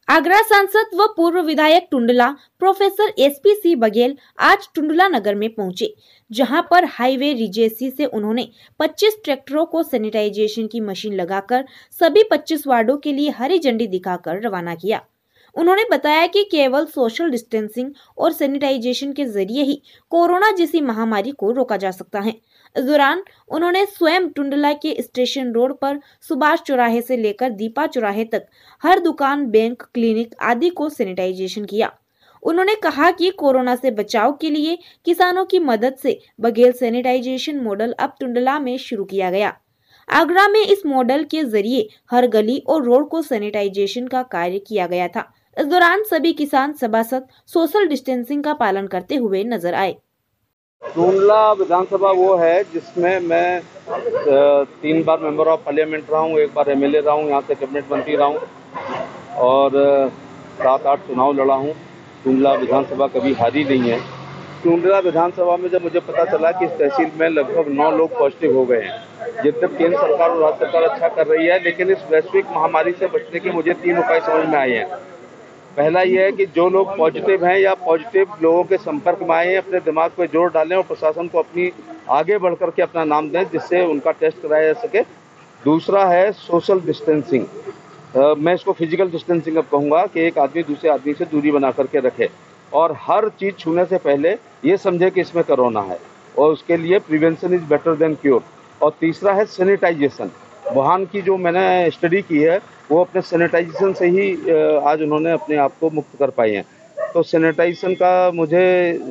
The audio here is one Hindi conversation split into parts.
आगरा सांसद व पूर्व विधायक टुंडला प्रोफेसर एसपी बघेल आज टुंडला नगर में पहुंचे, जहां पर हाईवे रिजेसी से उन्होंने 25 ट्रैक्टरों को सैनिटाइजेशन की मशीन लगाकर सभी 25 वार्डों के लिए हरी झंडी दिखाकर रवाना किया। उन्होंने बताया कि केवल सोशल डिस्टेंसिंग और सैनिटाइजेशन के जरिए ही कोरोना जैसी महामारी को रोका जा सकता है। इस दौरान उन्होंने स्वयं टुंडला के स्टेशन रोड पर सुभाष चौराहे से लेकर दीपा चौराहे तक हर दुकान, बैंक, क्लिनिक आदि को सैनिटाइजेशन किया। उन्होंने कहा कि कोरोना से बचाव के लिए किसानों की मदद से बघेल सैनिटाइजेशन मॉडल अब टुंडला में शुरू किया गया। आगरा में इस मॉडल के जरिए हर गली और रोड को सैनिटाइजेशन का कार्य किया गया था। इस दौरान सभी किसान सभासद सोशल डिस्टेंसिंग का पालन करते हुए नजर आए। टुंडला विधानसभा वो है जिसमें मैं 3 बार मेंबर ऑफ पार्लियामेंट रहा हूँ, 1 बार एमएलए रहा हूँ, यहाँ से कैबिनेट मंत्री रहा हूँ और 7-8 चुनाव लड़ा हूँ। टुंडला विधानसभा कभी हारी नहीं है। टुंडला विधानसभा में जब मुझे पता चला कि इस तहसील में लगभग 9 लोग पॉजिटिव हो गए हैं, जितने केंद्र सरकार और राज्य सरकार अच्छा कर रही है, लेकिन इस वैश्विक महामारी से बचने के मुझे 3 उपाय समझ में आए हैं। पहला ये है कि जो लोग पॉजिटिव हैं या पॉजिटिव लोगों के संपर्क में आए हैं, अपने दिमाग पे जोर डालें और प्रशासन को अपनी आगे बढ़ करके अपना नाम दें, जिससे उनका टेस्ट कराया जा सके। दूसरा है सोशल डिस्टेंसिंग। मैं इसको फिजिकल डिस्टेंसिंग अब कहूँगा कि एक आदमी दूसरे आदमी से दूरी बना करके रखे और हर चीज़ छूने से पहले ये समझे कि इसमें कोरोना है और उसके लिए prevention is better than cure. और तीसरा है सैनिटाइजेशन। वुहान की जो मैंने स्टडी की है वो अपने सैनिटाइजेशन से ही आज उन्होंने अपने आप को मुक्त कर पाए हैं। तो सैनिटाइजेशन का मुझे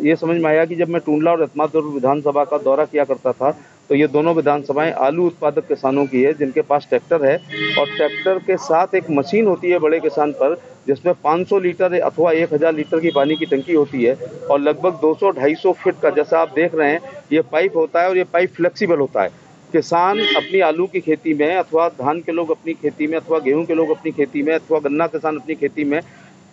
ये समझ में आया कि जब मैं टुंडला और रत्नापुर विधानसभा का दौरा किया करता था तो ये दोनों विधानसभाएं आलू उत्पादक किसानों की है, जिनके पास ट्रैक्टर है और ट्रैक्टर के साथ एक मशीन होती है बड़े किसान पर, जिसमें 500 लीटर अथवा 1000 लीटर की पानी की टंकी होती है और लगभग 200-250 फीट का, जैसा आप देख रहे हैं, ये पाइप होता है और ये पाइप फ्लेक्सिबल होता है। किसान अपनी आलू की खेती में अथवा धान के लोग अपनी खेती में अथवा गेहूं के लोग अपनी खेती में अथवा गन्ना किसान अपनी खेती में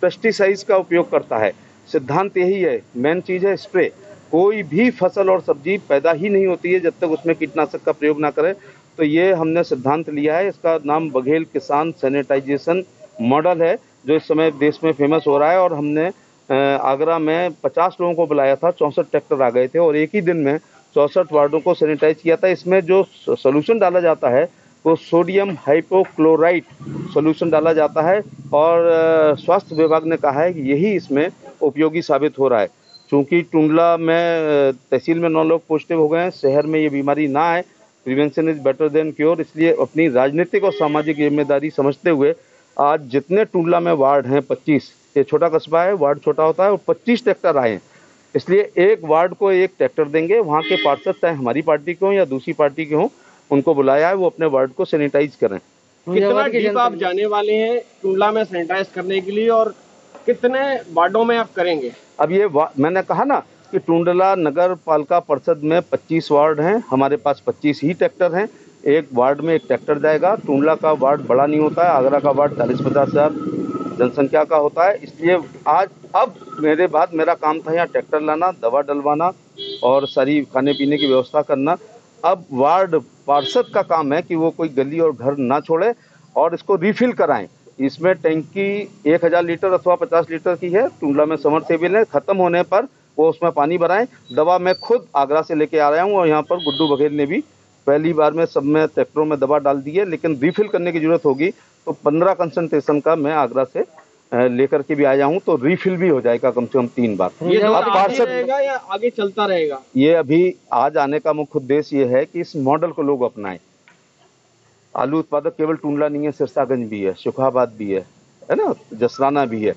पेस्टिसाइड्स का उपयोग करता है। सिद्धांत यही है, मेन चीज़ है स्प्रे। कोई भी फसल और सब्जी पैदा ही नहीं होती है जब तक उसमें कीटनाशक का प्रयोग ना करें। तो ये हमने सिद्धांत लिया है, इसका नाम बघेल किसान सैनिटाइजेशन मॉडल है, जो इस समय देश में फेमस हो रहा है। और हमने आगरा में 50 लोगों को बुलाया था, 64 ट्रैक्टर आ गए थे और एक ही दिन में 64 वार्डों को सैनिटाइज किया था। इसमें जो सोल्यूशन डाला जाता है वो सोडियम हाइपोक्लोराइट सोल्यूशन डाला जाता है और स्वास्थ्य विभाग ने कहा है कि यही इसमें उपयोगी साबित हो रहा है। चूँकि टुंडला में तहसील में 9 लोग पॉजिटिव हो गए हैं, शहर में ये बीमारी ना आए, prevention is better than cure, इसलिए अपनी राजनीतिक और सामाजिक जिम्मेदारी समझते हुए आज जितने टुंडला में वार्ड हैं 25, ये छोटा कस्बा है, वार्ड छोटा होता है और 25 ट्रैक्टर आए हैं, इसलिए एक वार्ड को एक ट्रैक्टर देंगे। वहाँ के पार्षद चाहे हमारी पार्टी के हों या दूसरी पार्टी के हों, उनको बुलाया है वो अपने वार्ड को सैनिटाइज करें। कितना डीप आप जाने वाले हैं टुंडला में सैनिटाइज करने के लिए और कितने वार्डों में आप करेंगे? अब ये मैंने कहा ना कि टुंडला नगर पालिका परिषद में 25 वार्ड हैं, हमारे पास 25 ही ट्रैक्टर हैं। एक वार्ड में एक ट्रैक्टर जाएगा। टुंडला का वार्ड बड़ा नहीं होता है, आगरा का वार्ड 40-50 हज़ार जनसंख्या का होता है, इसलिए आज अब मेरे बाद मेरा काम था यहाँ ट्रैक्टर लाना, दवा डलवाना और सारी खाने पीने की व्यवस्था करना। अब वार्ड पार्षद का काम है कि वो कोई गली और घर ना छोड़े और इसको रिफिल कराएं। इसमें टैंकी 1000 लीटर अथवा 50 लीटर की है, टुंडला में समरसेबल है, ख़त्म होने पर वो उसमें पानी भराएं। दवा मैं खुद आगरा से लेके आ रहा हूँ और यहाँ पर गुड्डू बघेल ने भी पहली बार में सब में ट्रैक्टरों में दवा डाल दी है, लेकिन रिफिल करने की ज़रूरत होगी तो 15 कंसंट्रेशन का मैं आगरा से लेकर के भी आया हूँ, तो रिफिल भी हो जाएगा कम से कम 3 बार। ये पार्षद रहेगा या आगे चलता रहेगा? ये अभी आज आने का मुख्य उद्देश्य ये है कि इस मॉडल को लोग अपनाएं। आलू उत्पादक केवल टुंडला नहीं है, सिरसागंज भी है, शुखाबाद भी है ना, जसराना भी है।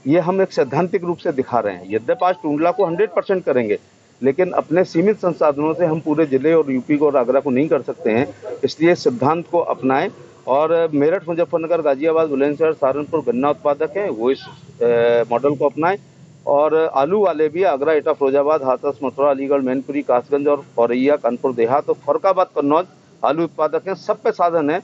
ये हम एक सैद्धांतिक रूप से दिखा रहे हैं। यद्यपि आज टुंडला को 100% करेंगे, लेकिन अपने सीमित संसाधनों से हम पूरे जिले और यूपी को और आगरा को नहीं कर सकते हैं, इसलिए सिद्धांत को अपनाएं। और मेरठ, मुजफ्फरनगर, गाजियाबाद, बुलंदशहर, सहारनपुर गन्ना उत्पादक हैं, वो इस मॉडल को अपनाएं। और आलू वाले भी आगरा, एटा, फिरोजाबाद, हाथरस, मथुरा, अलीगढ़, मैनपुरी, कासगंज और औरैया, कानपुर देहात और फरुखाबाद, कन्नौज आलू उत्पादक हैं। सब पे साधन है,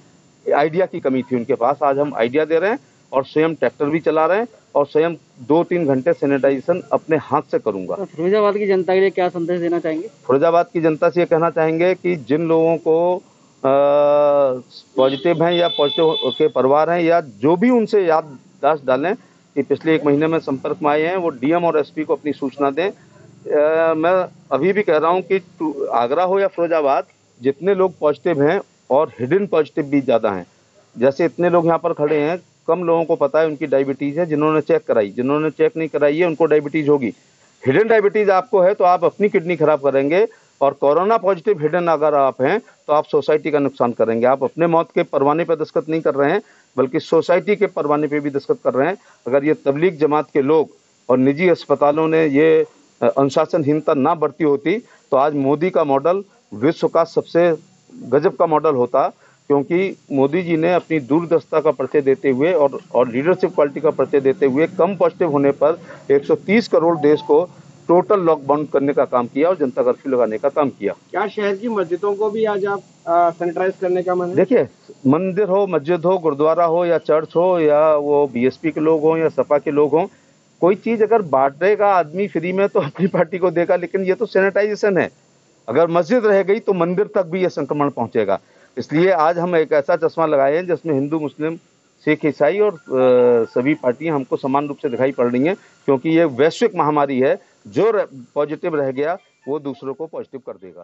आइडिया की कमी थी उनके पास, आज हम आइडिया दे रहे हैं और स्वयं ट्रैक्टर भी चला रहे हैं और स्वयं 2-3 घंटे सैनिटाइजेशन अपने हाथ से करूंगा। तो फिरोजाबाद की जनता के लिए क्या संदेश देना चाहेंगे? फिरोजाबाद की जनता से ये कहना चाहेंगे कि जिन लोगों को पॉजिटिव हैं या पॉजिटिव के परिवार हैं या जो भी उनसे याद विश्वास डालें कि पिछले 1 महीने में संपर्क में आए हैं वो डीएम और एसपी को अपनी सूचना दें। मैं अभी भी कह रहा हूं कि आगरा हो या फिरोजाबाद, जितने लोग पॉजिटिव हैं और हिडन पॉजिटिव भी ज़्यादा हैं। जैसे इतने लोग यहाँ पर खड़े हैं, कम लोगों को पता है उनकी डायबिटीज़ है, जिन्होंने चेक कराई, जिन्होंने चेक नहीं कराई है उनको डायबिटीज़ होगी। हिडन डायबिटीज़ आपको है तो आप अपनी किडनी खराब करेंगे, और कोरोना पॉजिटिव हिडन अगर आप हैं तो आप सोसाइटी का नुकसान करेंगे। आप अपने मौत के परवाने पर दस्तखत नहीं कर रहे हैं, बल्कि सोसाइटी के परवाने पे भी दस्तखत कर रहे हैं। अगर ये तबलीग जमात के लोग और निजी अस्पतालों ने ये अनुशासनहीनता ना बरती होती तो आज मोदी का मॉडल विश्व का सबसे गजब का मॉडल होता, क्योंकि मोदी जी ने अपनी दूरदर्शिता का परिचय देते हुए और लीडरशिप क्वालिटी का परिचय देते हुए कम पॉजिटिव होने पर 130 करोड़ देश को टोटल लॉकडाउन करने का काम किया और जनता कर्फ्यू लगाने का काम किया। क्या शहर की मस्जिदों को भी आज आप सैनिटाइज करने का मन है? देखिए, मंदिर हो, मस्जिद हो, गुरुद्वारा हो या चर्च हो या वो बीएसपी के लोग हों या सपा के लोग हों, कोई चीज़ अगर बांटेगा आदमी फ्री में तो अपनी पार्टी को देगा, लेकिन ये तो सैनिटाइजेशन है। अगर मस्जिद रह गई तो मंदिर तक भी ये संक्रमण पहुंचेगा। इसलिए आज हम एक ऐसा चश्मा लगाए हैं जिसमें हिंदू, मुस्लिम, सिख, ईसाई और सभी पार्टियां हमको समान रूप से दिखाई पड़ रही हैं, क्योंकि ये वैश्विक महामारी है। जो पॉजिटिव रह गया वो दूसरों को पॉजिटिव कर देगा।